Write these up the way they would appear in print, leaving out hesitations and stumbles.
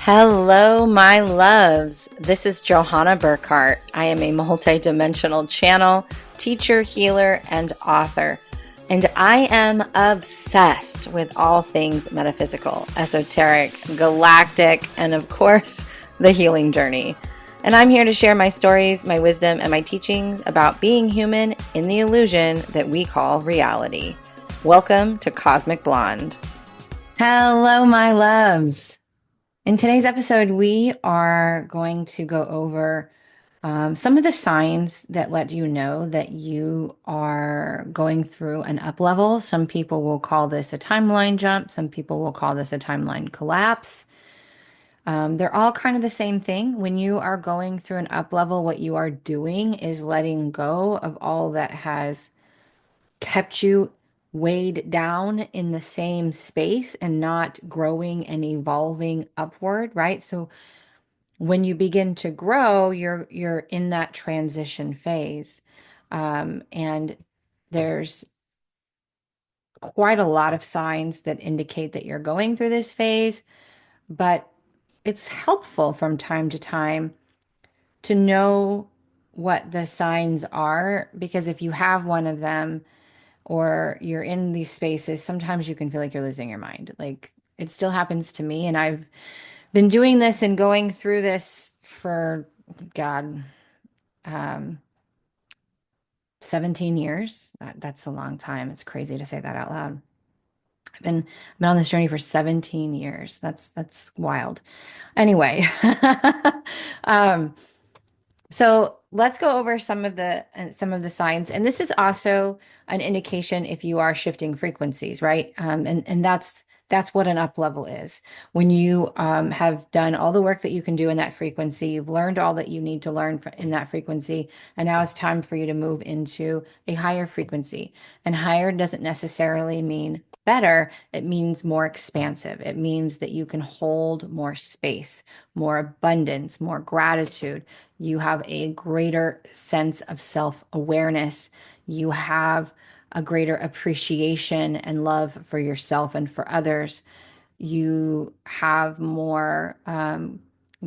Hello, my loves. This is Johanna Burkhardt. I am a multidimensional channel, teacher, healer, and author. And I am obsessed with all things metaphysical, esoteric, galactic, and of course, the healing journey. And I'm here to share my stories, my wisdom, and my teachings about being human in the illusion that we call reality. Welcome to Cosmic Blonde. Hello, my loves. In today's episode, we are going to go over some of the signs that let you know that you are going through an up level. Some people will call this a timeline jump. Some people will call this a timeline collapse. They're all kind of the same thing. When you are going through an up level, what you are doing is letting go of all that has kept you weighed down in the same space and not growing and evolving upward, right? So when you begin to grow, you're in that transition phase. And there's quite a lot of signs that indicate that you're going through this phase, but it's helpful from time to time to know what the signs are, because if you have one of them or you're in these spaces, sometimes you can feel like you're losing your mind. Like it still happens to me, and I've been doing this and going through this for God, um, 17 years. That's a long time. It's crazy to say that out loud. I've been on this journey for 17 years. That's wild. Anyway, um, so let's go over some of the signs, and this is also an indication if you are shifting frequencies, right? And that's what an up level is. When you have done all the work that you can do in that frequency, you've learned all that you need to learn in that frequency, and now it's time for you to move into a higher frequency. And higher doesn't necessarily mean better; it means more expansive. It means that you can hold more space, more abundance, more gratitude. You have a greater sense of self-awareness. You have a greater appreciation and love for yourself and for others. You have more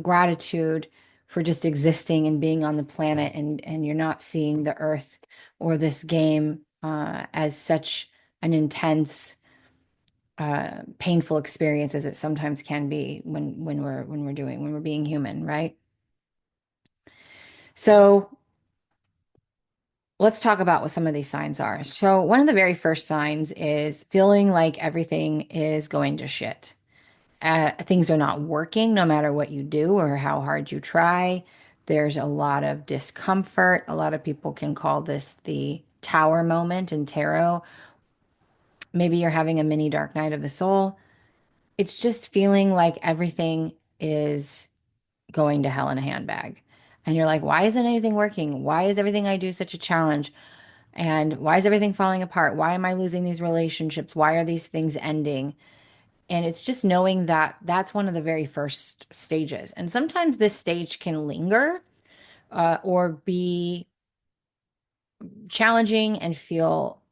gratitude for just existing and being on the planet, and you're not seeing the earth or this game as such an intense, painful experience as it sometimes can be when we're being human, right? So let's talk about what some of these signs are. So, one of the very first signs is feeling like everything is going to shit. Things are not working no matter what you do or how hard you try. There's a lot of discomfort. A lot of people can call this the tower moment in tarot. Maybe you're having a mini dark night of the soul. It's just feeling like everything is going to hell in a handbag. And you're like, why isn't anything working? Why is everything I do such a challenge? And why is everything falling apart? Why am I losing these relationships? Why are these things ending? And it's just knowing that that's one of the very first stages. And sometimes this stage can linger or be challenging and feel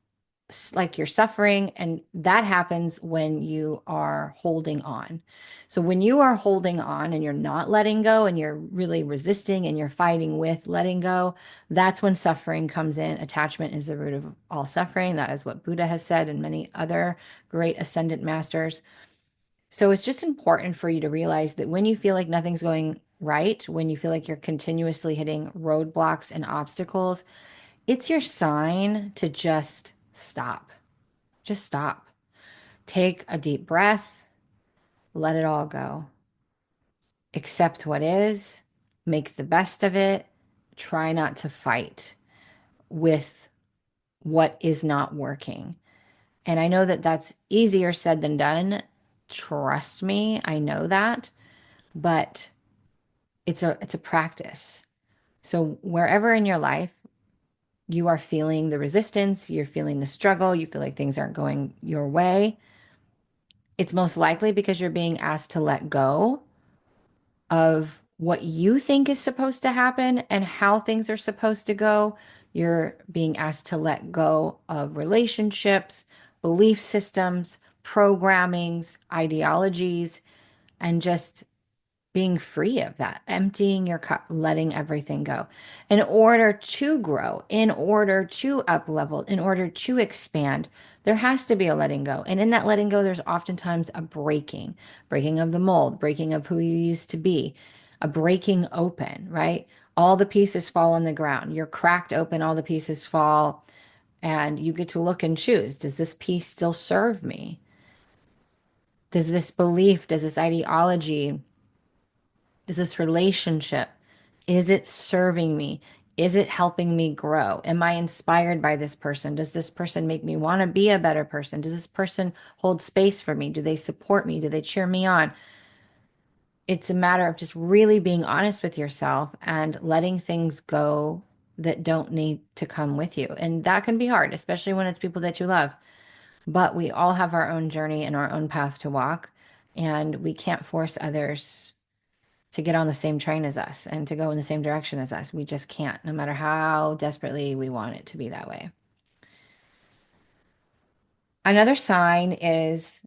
like you're suffering. And that happens when you are holding on. So when you are holding on and you're not letting go and you're really resisting and you're fighting with letting go, that's when suffering comes in. Attachment is the root of all suffering. That is what Buddha has said and many other great ascendant masters. So it's just important for you to realize that when you feel like nothing's going right, when you feel like you're continuously hitting roadblocks and obstacles, it's your sign to just stop. Just stop. Take a deep breath, let it all go. Accept what is, make the best of it. Try not to fight with what is not working. And I know that that's easier said than done. Trust me, I know that, but it's a practice. So wherever in your life you are feeling the resistance, you're feeling the struggle, you feel like things aren't going your way, it's most likely because you're being asked to let go of what you think is supposed to happen and how things are supposed to go. You're being asked to let go of relationships, belief systems, programmings, ideologies, and just being free of that, emptying your cup, letting everything go in order to grow, in order to up level, in order to expand. There has to be a letting go. And in that letting go, there's oftentimes a breaking of the mold, breaking of who you used to be, a breaking open, right? All the pieces fall on the ground. You're cracked open, all the pieces fall, and you get to look and choose. Does this piece still serve me? Does this belief, does this ideology, does this relationship, is it serving me? Is it helping me grow? Am I inspired by this person? Does this person make me want to be a better person? Does this person hold space for me? Do they support me? Do they cheer me on? It's a matter of just really being honest with yourself and letting things go that don't need to come with you. And that can be hard, especially when it's people that you love. But we all have our own journey and our own path to walk, and we can't force others to get on the same train as us and to go in the same direction as us. We just can't, no matter how desperately we want it to be that way. Another sign is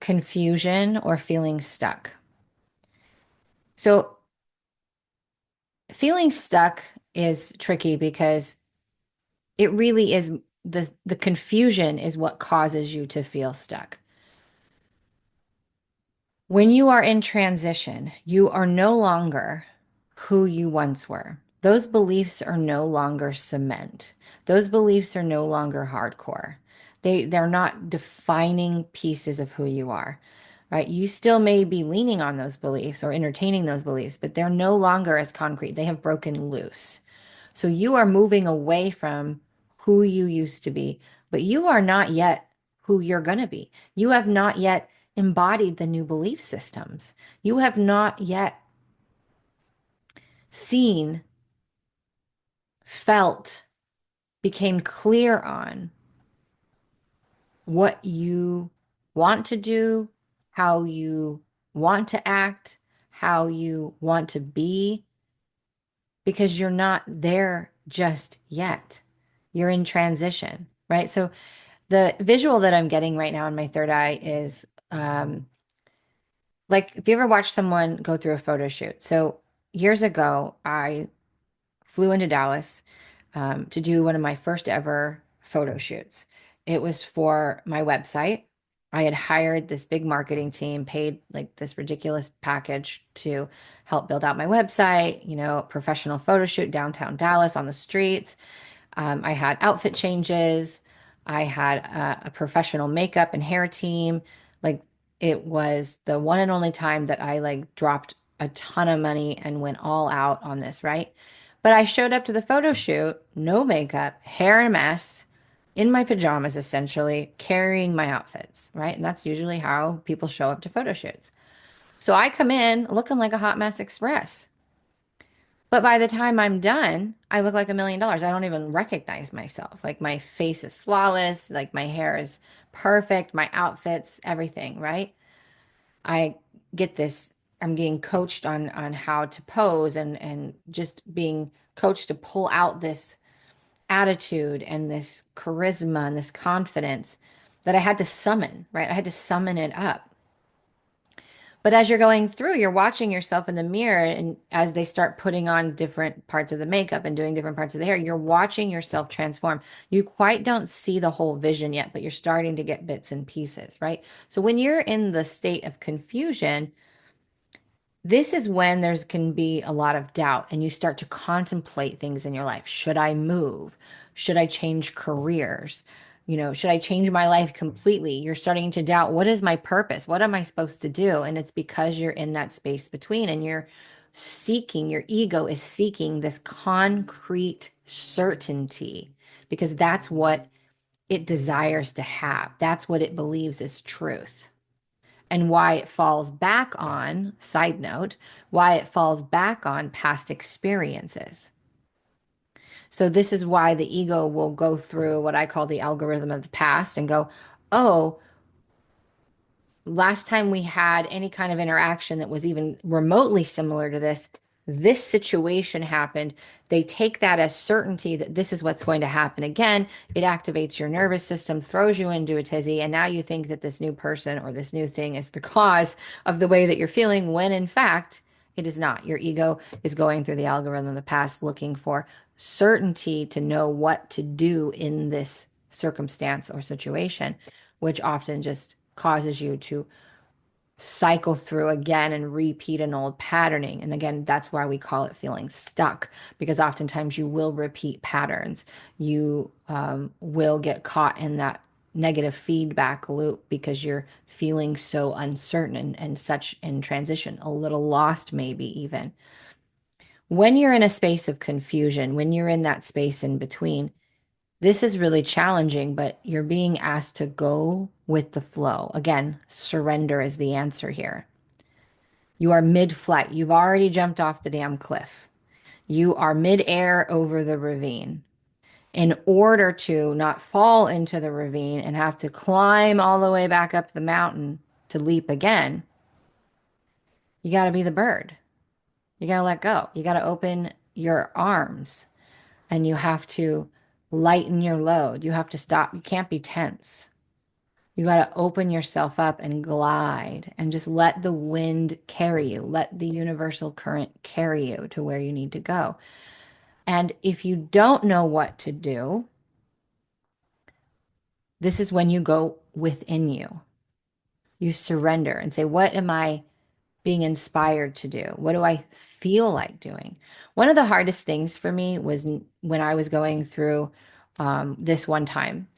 confusion or feeling stuck. So, feeling stuck is tricky because it really is the confusion is what causes you to feel stuck. When you are in transition, you are no longer who you once were. Those beliefs are no longer cement. Those beliefs are no longer hardcore. They're not defining pieces of who you are, right? You still may be leaning on those beliefs or entertaining those beliefs, but they're no longer as concrete. They have broken loose. So you are moving away from who you used to be, but you are not yet who you're going to be. You have not yet embodied the new belief systems. You have not yet seen, felt, became clear on what you want to do, how you want to act, how you want to be, because you're not there just yet. You're in transition, right? So the visual that I'm getting right now in my third eye is like if you ever watch someone go through a photo shoot. So years ago, I flew into Dallas to do one of my first ever photo shoots. It was for my website. I had hired this big marketing team, paid like this ridiculous package to help build out my website, professional photo shoot downtown Dallas on the streets. I had outfit changes. I had a professional makeup and hair team. Like it was the one and only time that I like dropped a ton of money and went all out on this, right? But I showed up to the photo shoot, no makeup, hair in a mess, in my pajamas essentially, carrying my outfits, right? And that's usually how people show up to photo shoots. So I come in looking like a hot mess express. But by the time I'm done, I look like $1 million. I don't even recognize myself. Like my face is flawless, like my hair is perfect, my outfits, everything, right? I get this, I'm being coached on how to pose and just being coached to pull out this attitude and this charisma and this confidence that I had to summon, right? I had to summon it up. But as you're going through, you're watching yourself in the mirror, and as they start putting on different parts of the makeup and doing different parts of the hair, you're watching yourself transform. You quite don't see the whole vision yet, but you're starting to get bits and pieces, right? So when you're in the state of confusion, this is when there's can be a lot of doubt and you start to contemplate things in your life. Should I move? Should I change careers? Should I change my life completely? You're starting to doubt, what is my purpose? What am I supposed to do? And it's because you're in that space between and you're seeking, your ego is seeking this concrete certainty because that's what it desires to have. That's what it believes is truth, and why it falls back on, side note, why it falls back on past experiences. So, this is why the ego will go through what I call the algorithm of the past and go, oh, last time we had any kind of interaction that was even remotely similar to this situation happened. They take that as certainty that this is what's going to happen again. It activates your nervous system, throws you into a tizzy, and now you think that this new person or this new thing is the cause of the way that you're feeling, when in fact, It is not. Your ego is going through the algorithm of the past looking for certainty to know what to do in this circumstance or situation, which often just causes you to cycle through again and repeat an old patterning. And again, that's why we call it feeling stuck, because oftentimes you will repeat patterns. You will get caught in that negative feedback loop because you're feeling so uncertain and such in transition, a little lost, maybe even. When you're in a space of confusion, when you're in that space in between, this is really challenging, but you're being asked to go with the flow. Again, surrender is the answer here. You are mid flight. You've already jumped off the damn cliff. You are mid air over the ravine. In order to not fall into the ravine and have to climb all the way back up the mountain to leap again, you got to be the bird. You got to let go. You got to open your arms and you have to lighten your load. You have to stop. You can't be tense. You got to open yourself up and glide and just let the wind carry you. Let the universal current carry you to where you need to go. And if you don't know what to do, this is when you go within you. You surrender and say, what am I being inspired to do? What do I feel like doing? One of the hardest things for me was when I was going through this one time.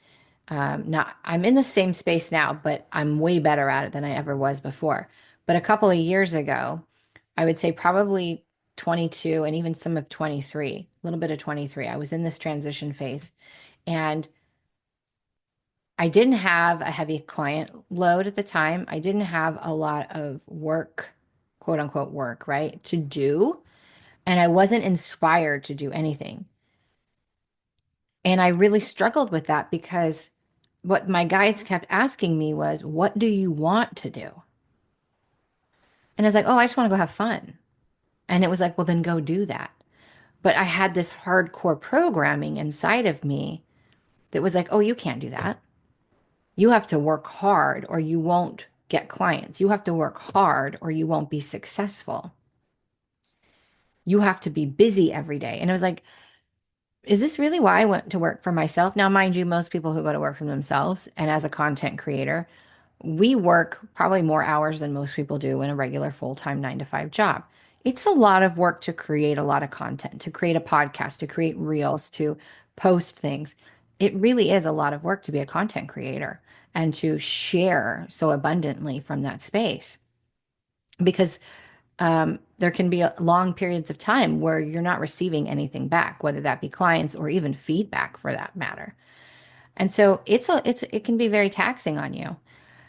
Not, I'm in the same space now, but I'm way better at it than I ever was before. But a couple of years ago, I would say probably 22 and even some of 23, a little bit of 23, I was in this transition phase and I didn't have a heavy client load at the time. I didn't have a lot of work, quote unquote work, right, to do. And I wasn't inspired to do anything. And I really struggled with that because what my guides kept asking me was, what do you want to do? And I was like, oh, I just want to go have fun. And it was like, well, then go do that. But I had this hardcore programming inside of me that was like, oh, you can't do that. You have to work hard or you won't get clients. You have to work hard or you won't be successful. You have to be busy every day. And it was like, is this really why I went to work for myself? Now, mind you, most people who go to work for themselves and as a content creator, we work probably more hours than most people do in a regular full-time 9 to 5 job. It's a lot of work to create a lot of content, to create a podcast, to create reels, to post things. It really is a lot of work to be a content creator and to share so abundantly from that space because there can be long periods of time where you're not receiving anything back, whether that be clients or even feedback for that matter. And so it can be very taxing on you.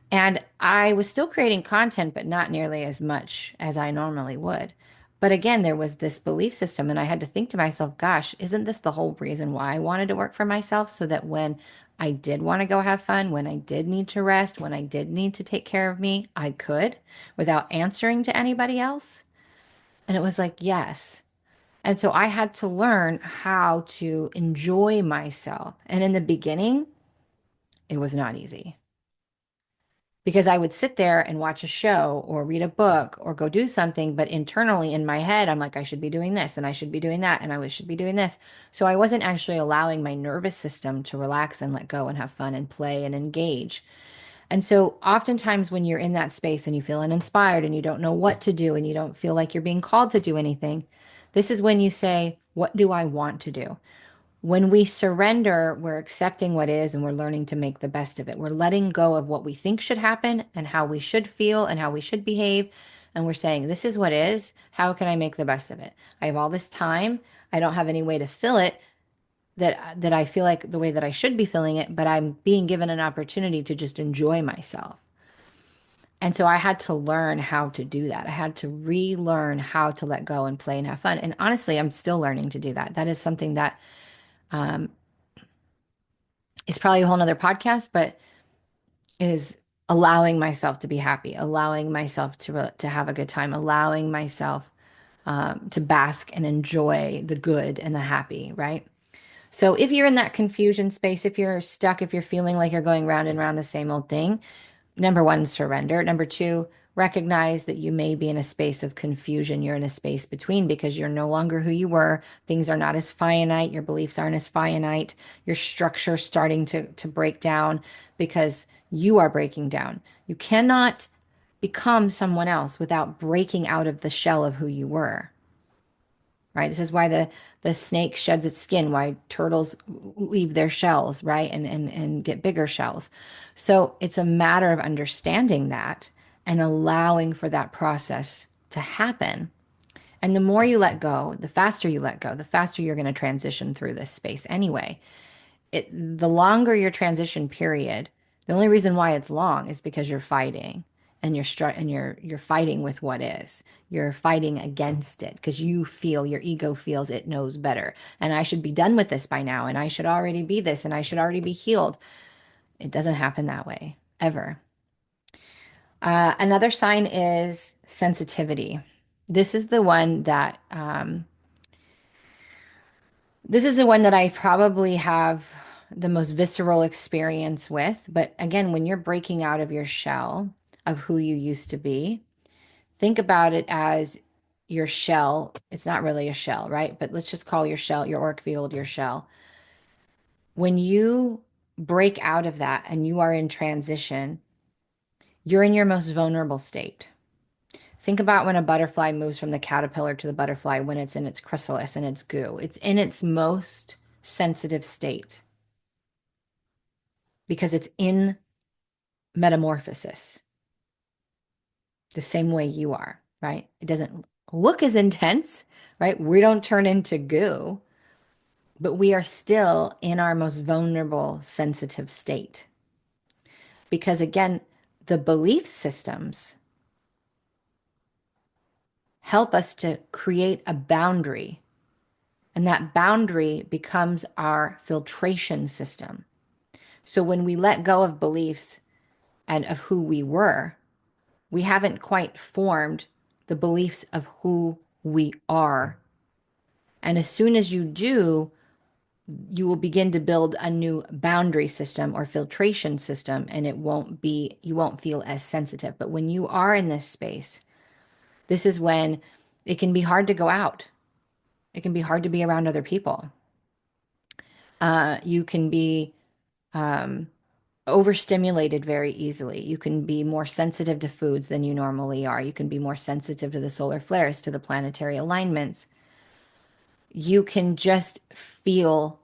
And I was still creating content, but not nearly as much as I normally would. But again, there was this belief system, and I had to think to myself, gosh, isn't this the whole reason why I wanted to work for myself? So that when I did want to go have fun, when I did need to rest, when I did need to take care of me, I could without answering to anybody else. And it was like, yes. And so I had to learn how to enjoy myself. And in the beginning, it was not easy because I would sit there and watch a show or read a book or go do something. But internally in my head, I'm like, I should be doing this and I should be doing that and should be doing this. So I wasn't actually allowing my nervous system to relax and let go and have fun and play and engage. And so oftentimes when you're in that space and you feel uninspired and you don't know what to do and you don't feel like you're being called to do anything, this is when you say, what do I want to do? When we surrender, we're accepting what is and we're learning to make the best of it. We're letting go of what we think should happen and how we should feel and how we should behave. And we're saying, this is what is. How can I make the best of it? I have all this time. I don't have any way to fill it that I feel like the way that I should be feeling it, but I'm being given an opportunity to just enjoy myself. And so I had to learn how to do that. I had to relearn how to let go and play and have fun. And honestly, I'm still learning to do that. That is something that um, is probably a whole nother podcast, but is allowing myself to be happy, allowing myself to have a good time, allowing myself to bask and enjoy the good and the happy, right? So if you're in that confusion space, if you're stuck, if you're feeling like you're going round and round the same old thing, number one, surrender. Number two, recognize that you may be in a space of confusion. You're in a space between because you're no longer who you were. Things are not as finite. Your beliefs aren't as finite. Your structure starting to break down because you are breaking down. You cannot become someone else without breaking out of the shell of who you were, right? This is why the snake sheds its skin, why turtles leave their shells, right? And get bigger shells. So it's a matter of understanding that and allowing for that process to happen. And the more you let go, the faster you let go, the faster you're going to transition through this space anyway. The longer your transition period, the only reason why it's long is because you're fighting and you're fighting with what is. You're fighting against it because you feel your ego feels it knows better. And I should be done with this by now, and I should already be this, and I should already be healed. It doesn't happen that way ever. Another sign is sensitivity. This is the one that This is the one that I probably have the most visceral experience with. But again, when you're breaking out of your shell of who you used to be, think about it as your shell. It's not really a shell, right? But let's just call your shell, your orc field, your shell. When you break out of that and you are in transition, you're in your most vulnerable state. Think about when a butterfly moves from the caterpillar to the butterfly when it's in its chrysalis and its goo. It's in its most sensitive state because it's in metamorphosis the same way you are, right? It doesn't look as intense, right? We don't turn into goo, but we are still in our most vulnerable, sensitive state. Because again, the belief systems help us to create a boundary, and that boundary becomes our filtration system. So when we let go of beliefs and of who we were, we haven't quite formed the beliefs of who we are. And as soon as you do, you will begin to build a new boundary system or filtration system, and you won't feel as sensitive. But when you are in this space, this is when it can be hard to go out. It can be hard to be around other people. You can be overstimulated very easily. You can be more sensitive to foods than you normally are. You can be more sensitive to the solar flares, to the planetary alignments. You can just feel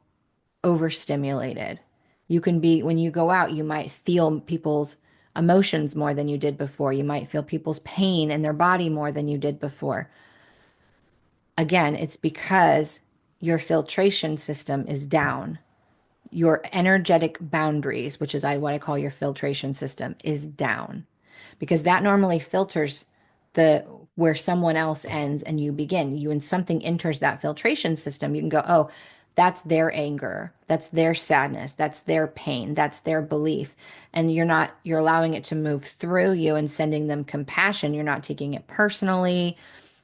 overstimulated. You can be, when you go out, you might feel people's emotions more than you did before. You might feel people's pain in their body more than you did before. Again, it's because your filtration system is down. Your energetic boundaries, which is what I call your filtration system, is down because that normally filters the where someone else ends and you begin. You, when something enters that filtration system, you can go, oh, that's their anger, that's their sadness, that's their pain, that's their belief. And you're allowing it to move through you and sending them compassion. You're not taking it personally.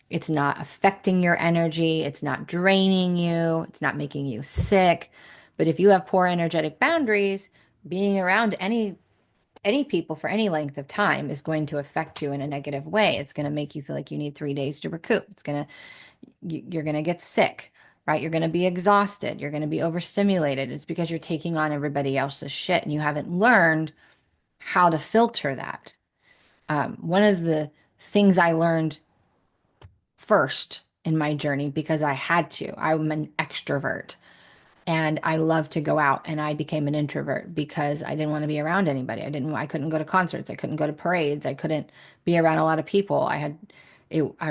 It's not affecting your energy. It's not draining you. It's not making you sick. But if you have poor energetic boundaries, being around any people for any length of time is going to affect you in a negative way. It's going to make you feel like you need 3 days to recoup. You're going to get sick, right? You're going to be exhausted. You're going to be overstimulated. It's because you're taking on everybody else's shit and you haven't learned how to filter that. One of the things I learned first in my journey because I had to. I'm an extrovert and I love to go out, and I became an introvert because I didn't want to be around anybody. I couldn't go to concerts. I couldn't go to parades. I couldn't be around a lot of people. I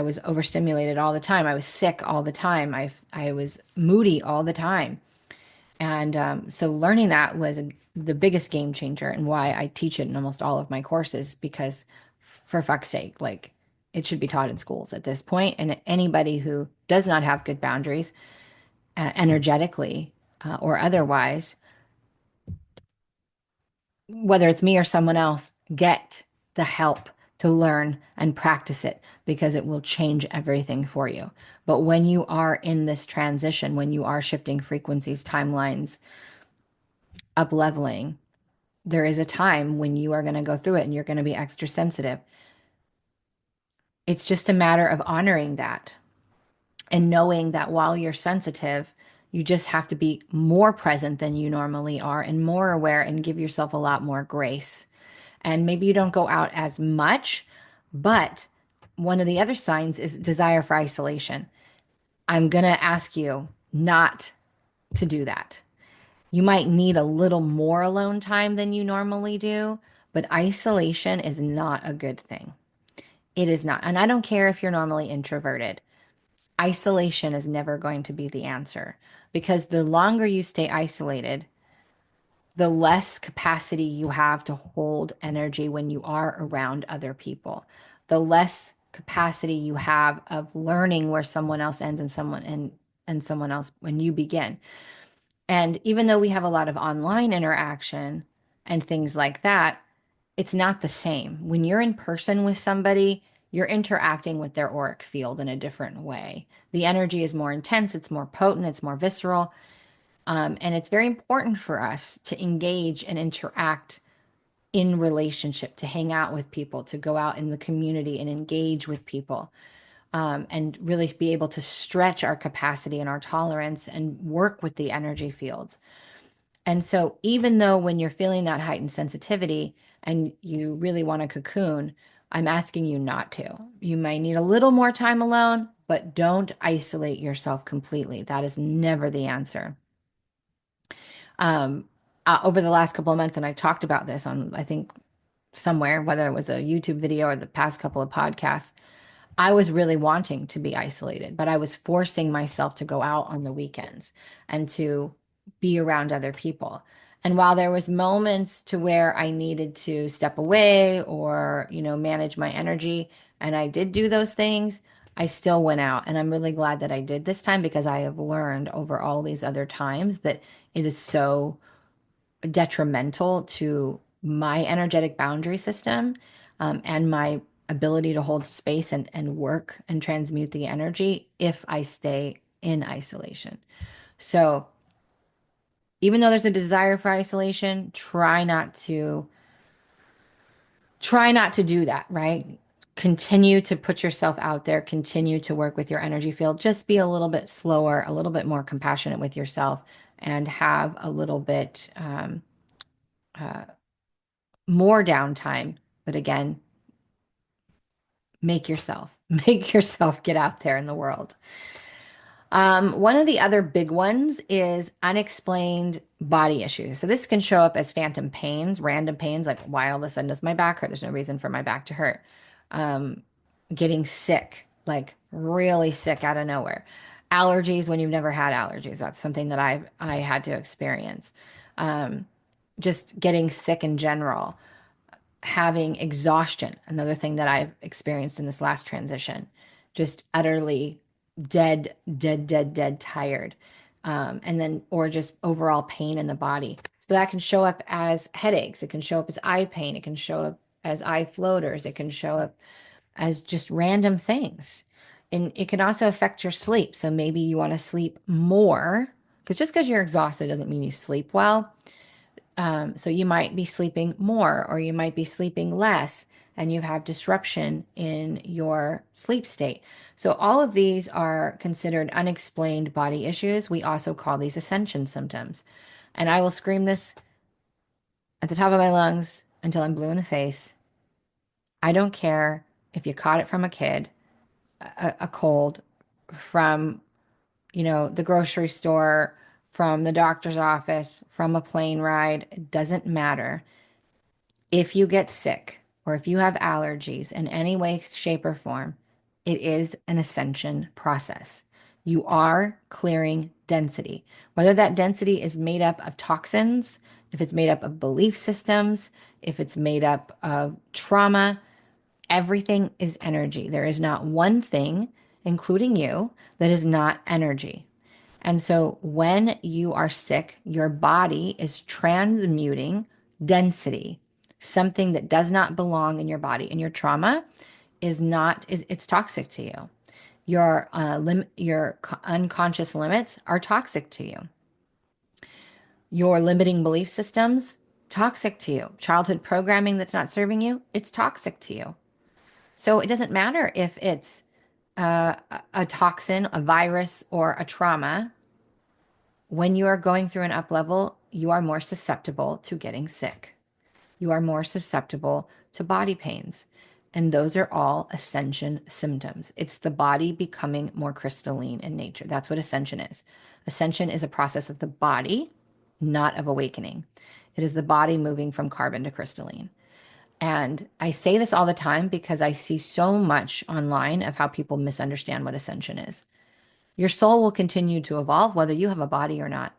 was overstimulated all the time. I was sick all the time. I was moody all the time. And so learning that was the biggest game changer and why I teach it in almost all of my courses because for fuck's sake, like it should be taught in schools at this point. And anybody who does not have good boundaries energetically or otherwise, whether it's me or someone else, get the help to learn and practice it because it will change everything for you. But when you are in this transition, when you are shifting frequencies, timelines, up leveling, there is a time when you are going to go through it and you're going to be extra sensitive. It's just a matter of honoring that and knowing that while you're sensitive, you just have to be more present than you normally are and more aware and give yourself a lot more grace. And maybe you don't go out as much, but one of the other signs is desire for isolation. I'm going to ask you not to do that. You might need a little more alone time than you normally do, but isolation is not a good thing. It is not. And I don't care if you're normally introverted. Isolation is never going to be the answer because the longer you stay isolated, the less capacity you have to hold energy when you are around other people. The less capacity you have of learning where someone else ends and someone else when you begin. And even though we have a lot of online interaction and things like that, it's not the same. When you're in person with somebody, you're interacting with their auric field in a different way. The energy is more intense, it's more potent, it's more visceral. And it's very important for us to engage and interact in relationship, to hang out with people, to go out in the community and engage with people, and really be able to stretch our capacity and our tolerance and work with the energy fields. And so, even though when you're feeling that heightened sensitivity and you really want to cocoon, I'm asking you not to. You might need a little more time alone, but don't isolate yourself completely. That is never the answer. Um, Over the last couple of months, and I talked about this on, I think, somewhere, whether it was a YouTube video or the past couple of podcasts, I was really wanting to be isolated, but I was forcing myself to go out on the weekends and to be around other people. And while there was moments to where I needed to step away or, manage my energy, and I did do those things, I still went out. And I'm really glad that I did this time because I have learned over all these other times that it is so detrimental to my energetic boundary system, and my ability to hold space and work and transmute the energy if I stay in isolation. So even though there's a desire for isolation, try not to do that, right? Continue to put yourself out there, continue to work with your energy field. Just be a little bit slower, a little bit more compassionate with yourself, and have a little bit uh, more downtime. But again, make yourself get out there in the world. One of the other big ones is unexplained body issues. So this can show up as phantom pains, random pains, like why all of a sudden does my back hurt? There's no reason for my back to hurt. Um, Getting sick, like really sick out of nowhere. Allergies when you've never had allergies. That's something that I had to experience. Um, just getting sick in general, having exhaustion, another thing that I've experienced in this last transition, just utterly dead, dead, dead, dead tired. And then, or just overall pain in the body. So that can show up as headaches. It can show up as eye pain. It can show up as eye floaters. It can show up as just random things. And it can also affect your sleep. So maybe you want to sleep more because just because you're exhausted doesn't mean you sleep well. So you might be sleeping more or you might be sleeping less and you have disruption in your sleep state. So all of these are considered unexplained body issues. We also call these ascension symptoms. And I will scream this at the top of my lungs until I'm blue in the face. I don't care if you caught it from a kid, a cold, from, the grocery store, from the doctor's office, from a plane ride. It doesn't matter. If you get sick or if you have allergies in any way, shape, or form, it is an ascension process. You are clearing density. Whether that density is made up of toxins, if it's made up of belief systems, if it's made up of trauma, everything is energy. There is not one thing, including you, that is not energy. And so when you are sick, your body is transmuting density, something that does not belong in your body. And your trauma is not, is it's toxic to you. Your unconscious limits are toxic to you. Your limiting belief systems, toxic to you. Childhood programming that's not serving you, it's toxic to you. So it doesn't matter if it's a toxin, a virus, or a trauma. When you are going through an up level, you are more susceptible to getting sick. You are more susceptible to body pains. And those are all ascension symptoms. It's the body becoming more crystalline in nature. That's what ascension is. Ascension is a process of the body, not of awakening. It is the body moving from carbon to crystalline. And I say this all the time because I see so much online of how people misunderstand what ascension is. Your soul will continue to evolve whether you have a body or not.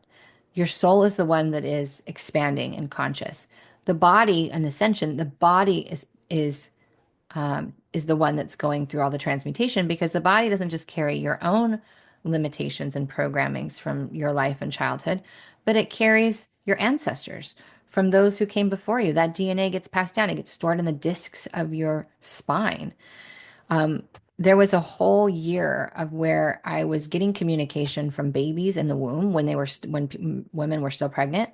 Your soul is the one that is expanding and conscious. The body and ascension, the body is the one that's going through all the transmutation because the body doesn't just carry your own limitations and programmings from your life and childhood, but it carries your ancestors from those who came before you. That DNA gets passed down, it gets stored in the discs of your spine. There was a whole year of where I was getting communication from babies in the womb when women were still pregnant.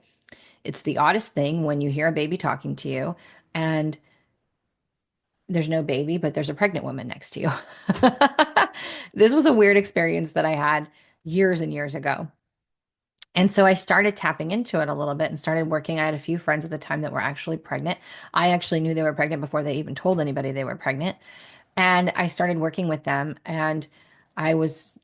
It's the oddest thing when you hear a baby talking to you and there's no baby, but there's a pregnant woman next to you. This was a weird experience that I had years and years ago. And so I started tapping into it a little bit and started working. I had a few friends at the time that were actually pregnant. I actually knew they were pregnant before they even told anybody they were pregnant. And I started working with them and I was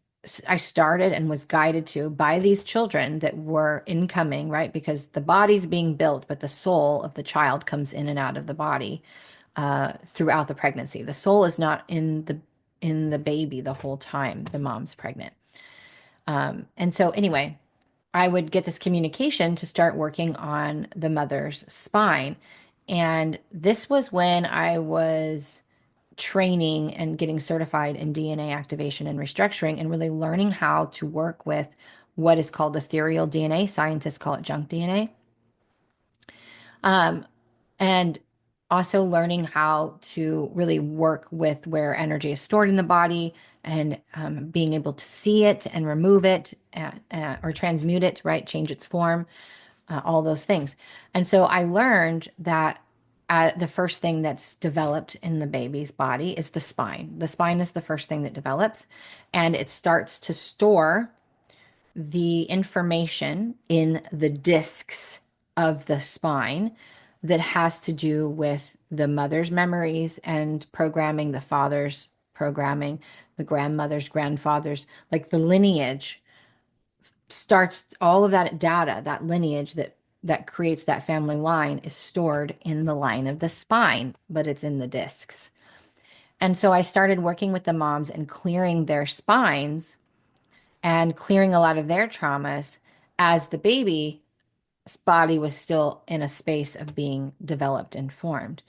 I started and was guided to by these children that were incoming, right? Because the body's being built, but the soul of the child comes in and out of the body throughout the pregnancy. The soul is not in the baby the whole time the mom's pregnant. And so anyway, I would get this communication to start working on the mother's spine. And this was when I was training and getting certified in DNA activation and restructuring and really learning how to work with what is called ethereal DNA. Scientists call it junk DNA. And also learning how to really work with where energy is stored in the body and being able to see it and remove it or transmute it, right? Change its form, all those things. And so I learned that the first thing that's developed in the baby's body is the spine. The spine is the first thing that develops, and it starts to store the information in the discs of the spine that has to do with the mother's memories and programming, the father's programming, the grandmother's, grandfather's, like the lineage starts all of that data, that lineage that creates that family line is stored in the line of the spine, but it's in the discs. And so I started working with the moms and clearing their spines and clearing a lot of their traumas as the baby's body was still in a space of being developed and formed.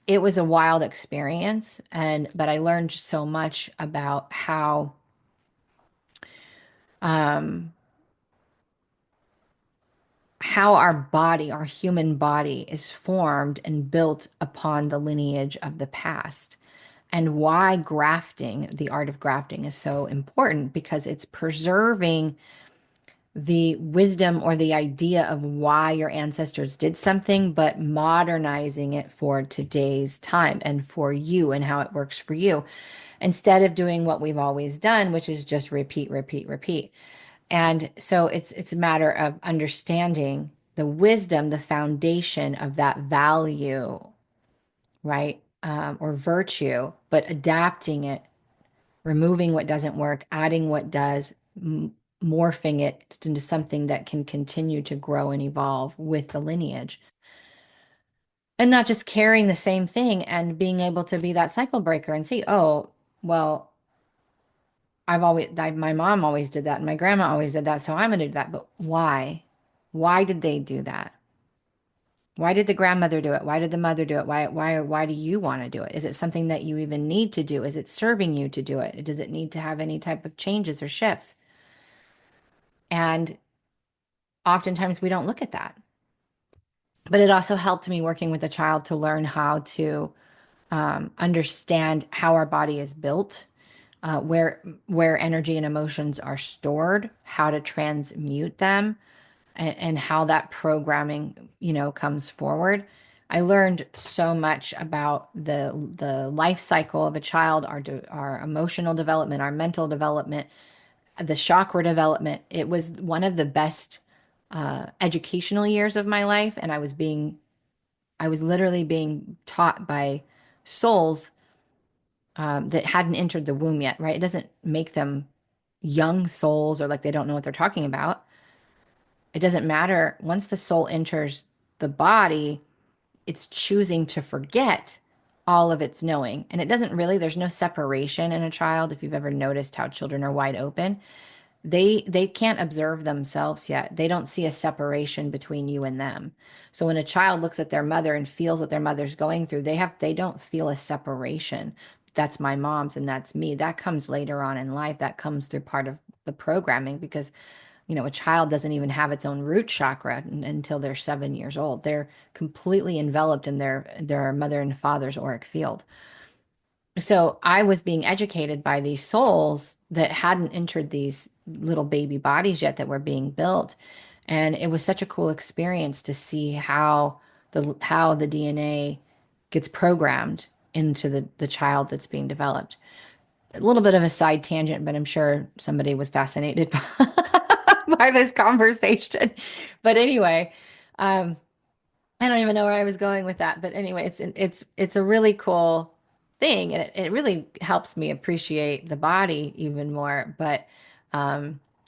It was a wild experience, but I learned so much about um, how our body, our human body, is formed and built upon the lineage of the past, and why grafting, the art of grafting, is so important because it's preserving the wisdom or the idea of why your ancestors did something, but modernizing it for today's time and for you and how it works for you, instead of doing what we've always done, which is just repeat, repeat, repeat. And so it's a matter of understanding the wisdom, the foundation of that value, right? Or virtue, but adapting it, removing what doesn't work, adding what does, morphing it into something that can continue to grow and evolve with the lineage. And not just carrying the same thing and being able to be that cycle breaker and see, oh, well, my mom always did that and my grandma always did that, so I'm going to do that. But why? Why did they do that? Why did the grandmother do it? Why did the mother do it? Why do you want to do it? Is it something that you even need to do? Is it serving you to do it? Does it need to have any type of changes or shifts? And oftentimes we don't look at that. But it also helped me working with a child to learn how to understand how our body is built, where energy and emotions are stored, how to transmute them, and how that programming, comes forward. I learned so much about the life cycle of a child, our emotional development, our mental development, the chakra development. It was one of the best educational years of my life, and I was literally being taught by souls that hadn't entered the womb yet, right? It doesn't make them young souls or like they don't know what they're talking about. It doesn't matter. Once the soul enters the body, it's choosing to forget all of its knowing. And it doesn't really, there's no separation in a child. If you've ever noticed how children are wide open, they can't observe themselves yet. They don't see a separation between you and them. So when a child looks at their mother and feels what their mother's going through, they don't feel a separation. That's my mom's and that's me. That comes later on in life. That comes through part of the programming because a child doesn't even have its own root chakra until they're 7 years old. They're completely enveloped in their mother and father's auric field. So I was being educated by these souls that hadn't entered these little baby bodies yet that were being built. And it was such a cool experience to see how the DNA gets programmed into the child that's being developed. A little bit of a side tangent, but I'm sure somebody was fascinated by this conversation. But anyway, um, I don't even know where I was going with that, but anyway, it's a really cool thing, and it really helps me appreciate the body even more. But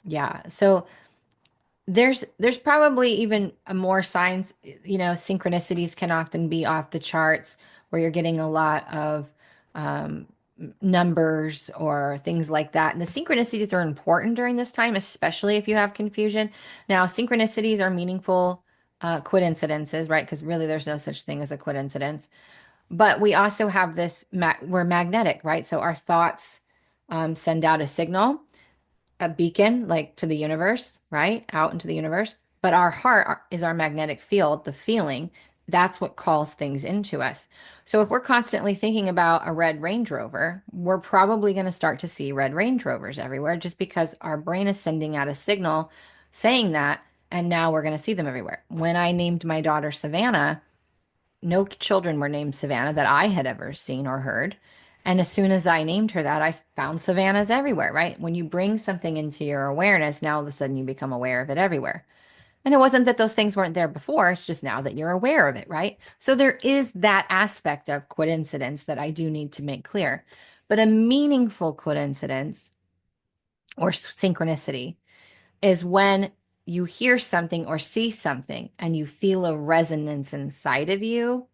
yeah, so there's probably even a more signs, synchronicities can often be off the charts where you're getting a lot of um, numbers or things like that. And the synchronicities are important during this time, especially if you have confusion. Now, synchronicities are meaningful coincidences, right? Because really there's no such thing as a coincidence. But we also have we're magnetic, right? So our thoughts send out a signal, a beacon like to the universe, right? Out into the universe. But our heart is our magnetic field, the feeling. That's what calls things into us. So if we're constantly thinking about a red Range Rover, we're probably going to start to see red Range Rovers everywhere just because our brain is sending out a signal saying that. And now we're going to see them everywhere. When I named my daughter Savannah, no children were named Savannah that I had ever seen or heard. And as soon as I named her that, I found Savannahs everywhere, right? When you bring something into your awareness, now all of a sudden you become aware of it everywhere. And it wasn't that those things weren't there before, it's just now that you're aware of it, right? So there is that aspect of coincidence that I do need to make clear. But a meaningful coincidence or synchronicity is when you hear something or see something and you feel a resonance inside of you,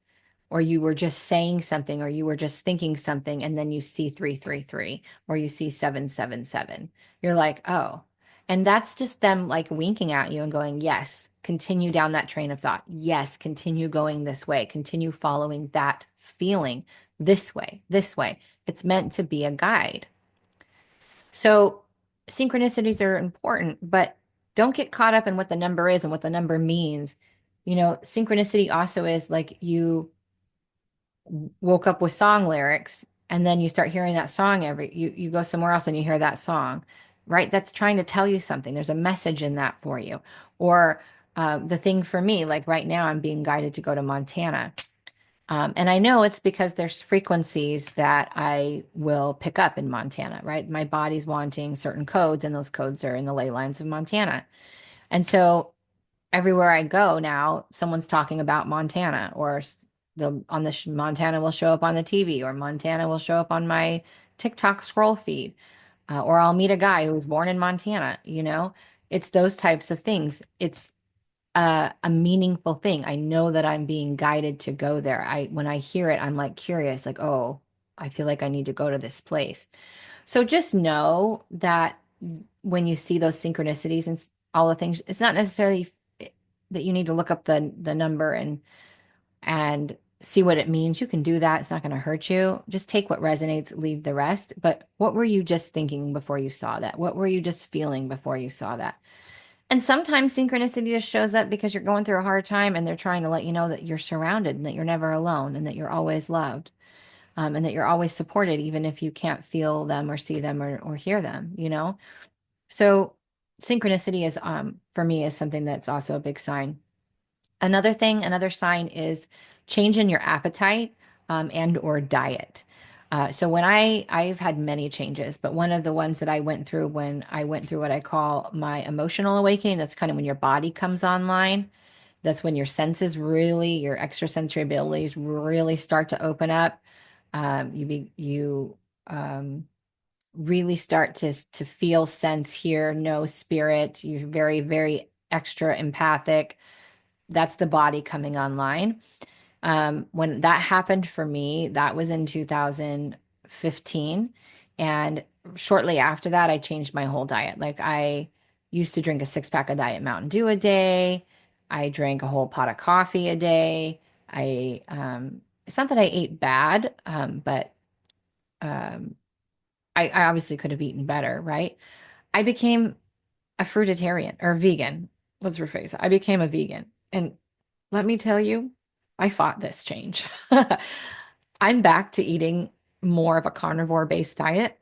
or you were just saying something, or you were just thinking something, and then you see 333 or you see 777. You're like, oh. And that's just them like winking at you and going, yes, continue down that train of thought. Yes, continue going this way. Continue following that feeling this way, this way. It's meant to be a guide. So synchronicities are important, but don't get caught up in what the number is and what the number means. Synchronicity also is like you woke up with song lyrics and then you start hearing that song you go somewhere else and you hear that song, right? That's trying to tell you something. There's a message in that for you. Or the thing for me, like right now, I'm being guided to go to Montana. And I know it's because there's frequencies that I will pick up in Montana, right? My body's wanting certain codes, and those codes are in the ley lines of Montana. And so everywhere I go now, someone's talking about Montana, or Montana will show up on the TV, or Montana will show up on my TikTok scroll feed, or I'll meet a guy who was born in Montana. It's those types of things. It's a meaningful thing. I know that I'm being guided to go there. When I hear it, I'm like curious, like, oh, I feel like I need to go to this place. So just know that when you see those synchronicities and all the things, it's not necessarily that you need to look up the number and see what it means. You can do that. It's not going to hurt you. Just take what resonates, leave the rest. But what were you just thinking before you saw that? What were you just feeling before you saw that? And sometimes synchronicity just shows up because you're going through a hard time and they're trying to let you know that you're surrounded and that you're never alone and that you're always loved, and that you're always supported, even if you can't feel them or see them or hear them. So synchronicity for me is something that's also a big sign. Another sign is change in your appetite and or diet. So when I've had many changes, but one of the ones that I went through when I went through what I call my emotional awakening, that's kind of when your body comes online. That's when your senses really, your extrasensory abilities really start to open up. You really start to feel, sense, hear, know, spirit. You're very, very extra empathic. That's the body coming online. When that happened for me, that was in 2015. And shortly after that, I changed my whole diet. Like I used to drink a six pack of Diet Mountain Dew a day. I drank a whole pot of coffee a day. It's not that I ate bad, but um, I obviously could have eaten better, right? I became a fruitarian or vegan. Let's rephrase it. I became a vegan. And let me tell you, I fought this change. I'm back to eating more of a carnivore based diet.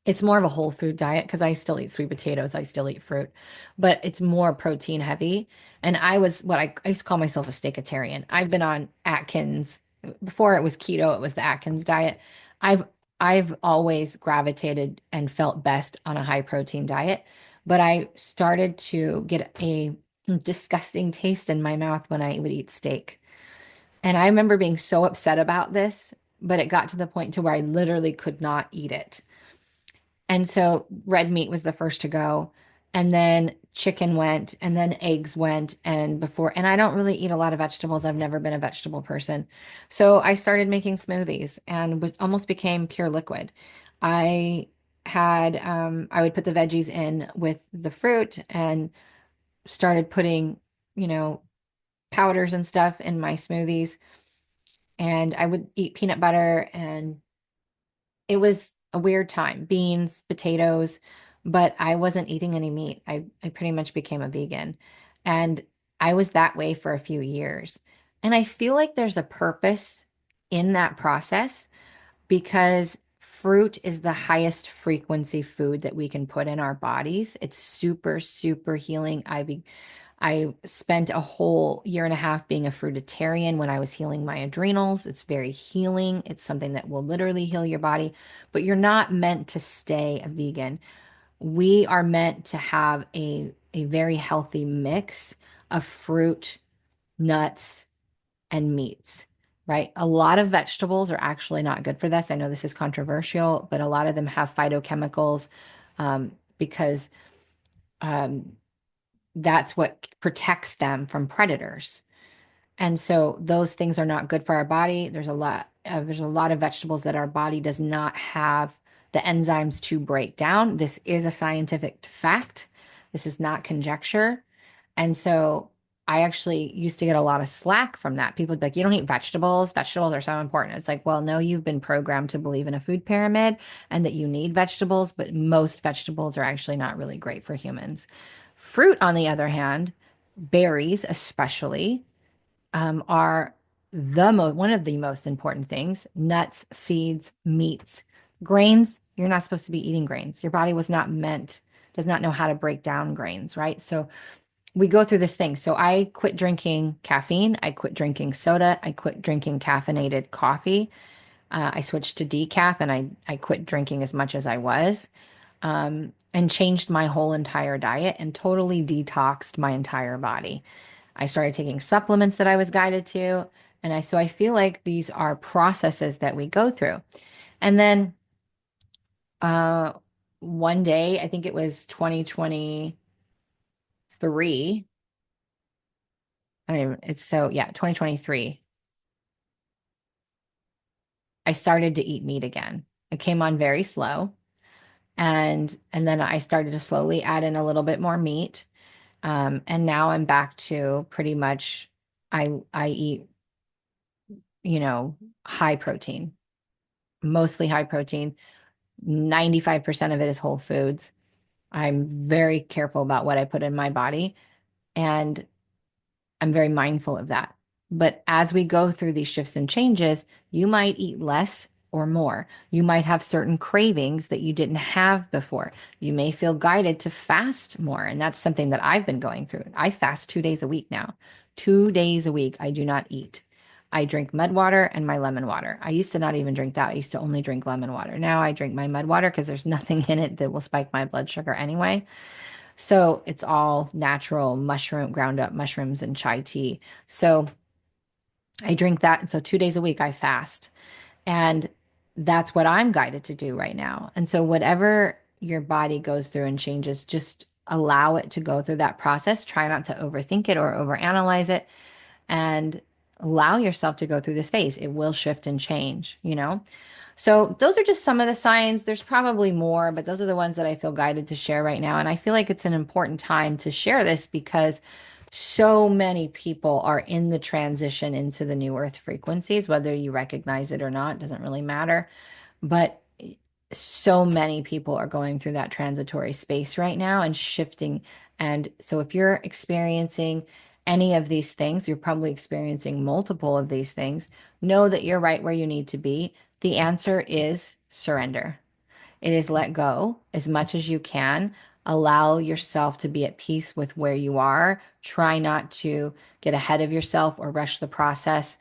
It's more of a whole food diet because I still eat sweet potatoes, I still eat fruit, but it's more protein heavy. And I was what I used to call myself a steakatarian. I've been on Atkins before it was keto, it was the Atkins diet. I've I've always gravitated and felt best on a high protein diet, but I started to get a disgusting taste in my mouth when I would eat steak. And I remember being so upset about this, but it got to the point to where I literally could not eat it. And so red meat was the first to go. And then chicken went, and then eggs went. And I don't really eat a lot of vegetables. I've never been a vegetable person. So I started making smoothies and almost became pure liquid. I I would put the veggies in with the fruit and started putting, you know, powders and stuff in my smoothies. And I would eat peanut butter, and it was a weird time. Beans, potatoes, but I wasn't eating any meat. I pretty much became a vegan. And I was that way for a few years. And I feel like there's a purpose in that process because fruit is the highest frequency food that we can put in our bodies. It's super, super healing. I spent a whole year and a half being a fruitarian when I was healing my adrenals. It's very healing. It's something that will literally heal your body, but you're not meant to stay a vegan. We are meant to have a very healthy mix of fruit, nuts, and meats, right? A lot of vegetables are actually not good for this. I know this is controversial, but a lot of them have phytochemicals because um, that's what protects them from predators. And so those things are not good for our body. There's a lot of vegetables that our body does not have the enzymes to break down. This is a scientific fact. This is not conjecture. And so I actually used to get a lot of slack from that. People would be like, you don't eat vegetables. Vegetables are so important. It's like, well, no, you've been programmed to believe in a food pyramid and that you need vegetables, but most vegetables are actually not really great for humans. Fruit, on the other hand, berries especially, are one of the most important things. Nuts, seeds, meats, grains. You're not supposed to be eating grains. Your body was not meant, does not know how to break down grains, right? So we go through this thing. So I quit drinking caffeine. I quit drinking soda. I quit drinking caffeinated coffee. I switched to decaf, and I quit drinking as much as I was, and changed my whole entire diet and totally detoxed my entire body. I started taking supplements that I was guided to. So I feel like these are processes that we go through. And then uh, one day, I think it was 2023. I don't even, it's so, yeah, 2023. I started to eat meat again. It came on very slow. And then I started to slowly add in a little bit more meat. And now I'm back to pretty much I eat, you know, high protein, mostly high protein. 95% of it is whole foods. I'm very careful about what I put in my body, and I'm very mindful of that. But as we go through these shifts and changes, you might eat less or more. You might have certain cravings that you didn't have before. You may feel guided to fast more. And that's something that I've been going through. I fast 2 days a week now. 2 days a week, I do not eat. I drink mud water and my lemon water. I used to not even drink that. I used to only drink lemon water. Now I drink my mud water because there's nothing in it that will spike my blood sugar anyway. So it's all natural mushroom, ground up mushrooms and chai tea. So I drink that. And so 2 days a week I fast. And that's what I'm guided to do right now. And so whatever your body goes through and changes, just allow it to go through that process. Try not to overthink it or overanalyze it, and allow yourself to go through this phase. It will shift and change, you know? So those are just some of the signs. There's probably more, but those are the ones that I feel guided to share right now. And I feel like it's an important time to share this because so many people are in the transition into the new earth frequencies, whether you recognize it or not, doesn't really matter. But so many people are going through that transitory space right now and shifting. And so if you're experiencing any of these things, you're probably experiencing multiple of these things, know that you're right where you need to be. The answer is surrender. It is let go as much as you can. Allow yourself to be at peace with where you are. Try not to get ahead of yourself or rush the process.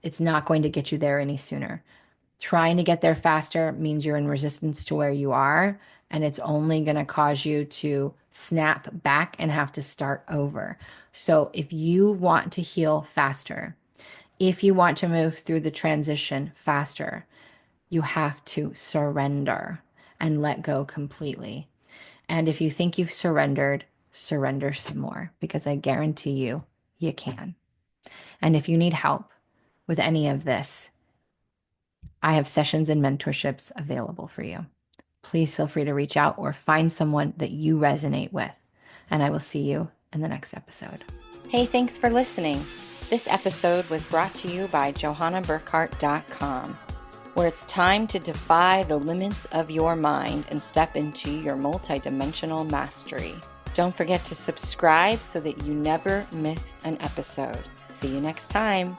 It's not going to get you there any sooner. Trying to get there faster means you're in resistance to where you are, and it's only going to cause you to snap back and have to start over. So if you want to heal faster, if you want to move through the transition faster, you have to surrender and let go completely. And if you think you've surrendered, surrender some more, because I guarantee you, you can. And if you need help with any of this, I have sessions and mentorships available for you. Please feel free to reach out or find someone that you resonate with. And I will see you in the next episode. Hey, thanks for listening. This episode was brought to you by JohannaBurkhardt.com, where it's time to defy the limits of your mind and step into your multidimensional mastery. Don't forget to subscribe so that you never miss an episode. See you next time.